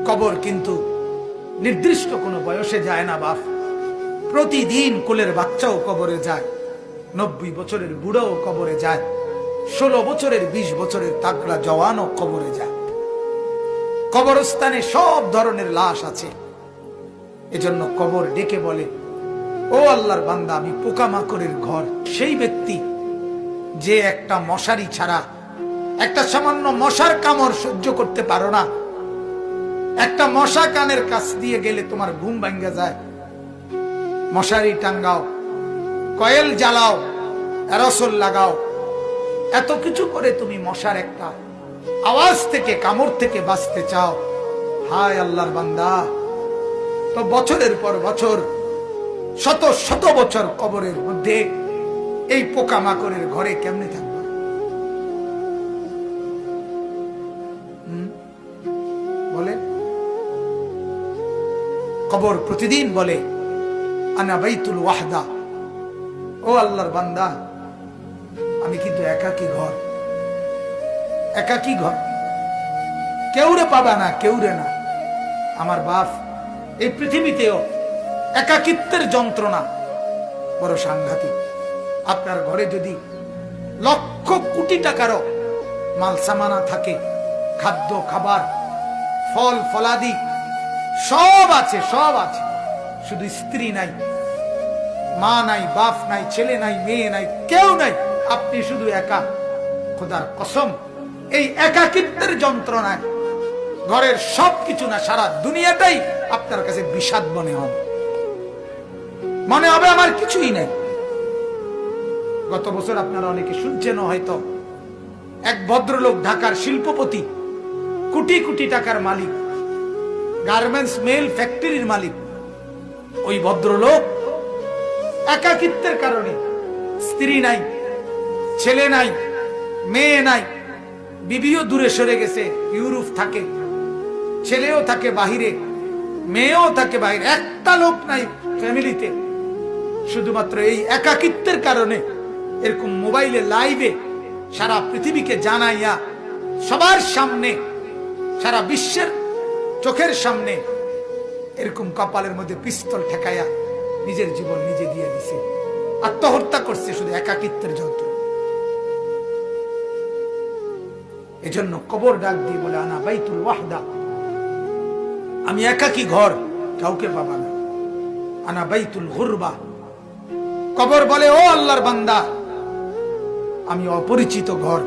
কবর কিন্তু নির্দিষ্ট কোনো বয়সে যায় না বাপ। প্রতিদিন কোলের বাচ্চাও কবরে যায়, 90 বছরের বুড়াও কবরে যায়, 16 বছরের 20 বছরের তাগড়া জওয়ানও কবরে যায়। কবরস্থানে সব ধরনের লাশ আছে। এজন্য কবর ডেকে বলে, ও আল্লাহর বান্দা, আমি পোকামাকড়ের ঘর। সেই ব্যক্তি যে একটা মশারি ছাড়া, একটা সামান্য মশার কামড় সহ্য করতে পারো না, একটা মশা কানের কাছ দিয়ে গেলে তোমার ঘুম ভাঙ্গা যায়, মশারি টাঙ্গাও, কয়েল জ্বালাও, অ্যারোসল লাগাও, এত কিছু করে তুমি মশার একটা আওয়াজ থেকে, কামড় থেকে বাঁচতে চাও। হায় আল্লাহর বান্দা, তো বছরের পর বছর, শত শত বছর কবরের মধ্যে এই পোকামাকড়ের ঘরে কেমনে থাকবে? বলে কবর প্রতিদিন বলে, আনা বাইতুল ওয়াহদা, ও আল্লাহর বান্দা, আমি কিন্তু একাকী ঘর। একাকী ঘর, কেউরে পাবা না, কেউরে না। আমার বাপ, এই পৃথিবীতেও একাকিত্বের যন্ত্রণা বড় সাংঘাতিক। আপনার ঘরে যদি লক্ষ কোটি টাকারও মাল সামানা থাকে, খাদ্য খাবার, ফল ফলাদি সব আছে, সব আছে, শুধু স্ত্রী নাই, মা নাই, বাপ নাই, ছেলে নাই, মেয়ে নাই, কেউ নাই, আপনি শুধু একা। খোদার কসম, এই একাকিত্বের যন্ত্রণায় ঘরের সবকিছু না, সারা দুনিয়াটাই আপনার কাছে বিষাদ মনে হবে। মনে হবে আমার কিছুই নাই। গত বছর আপনারা অনেকে শুনছেন হয়তো, এক ভদ্রলোক, ঢাকার শিল্পপতি, কোটি কোটি টাকার মালিক, গার্মেন্টস মেল ফ্যাক্টরির মালিক, ওই ভদ্রলোক একাকিত্বের কারণে, স্ত্রী নাই, ছেলে নাই, মেয়ে নাই, বিবিও দূরে সরে গেছে, ইউরোপ থাকে, ছেলেও থাকে বাহিরে, মেয়েও থাকে বাহিরে, একটা লোক নাই ফ্যামিলিতে। শুধুমাত্র এই একাকিত্বের কারণে এরকম মোবাইলে লাইভে সারা পৃথিবীকে জানাইয়া, সবার সামনে, সারা বিশ্বের চোখের সামনে এরকম কপালের মধ্যে পিস্তল ঠেকাইয়া নিজের জীবন নিজে দিয়ে দিছে, আত্মহত্যা করছে শুধু একাকিত্বের যন্ত্র। এজন্য কবর ডাক দিয়ে বলে, আনা বাইতুল ওয়াহদা, আমি একাকী ঘর, কাউকে পাবা না। আনা বাইতুল গুরবা, কবর বলে, ও আল্লাহর বান্দা, আমি অপরিচিত ঘর।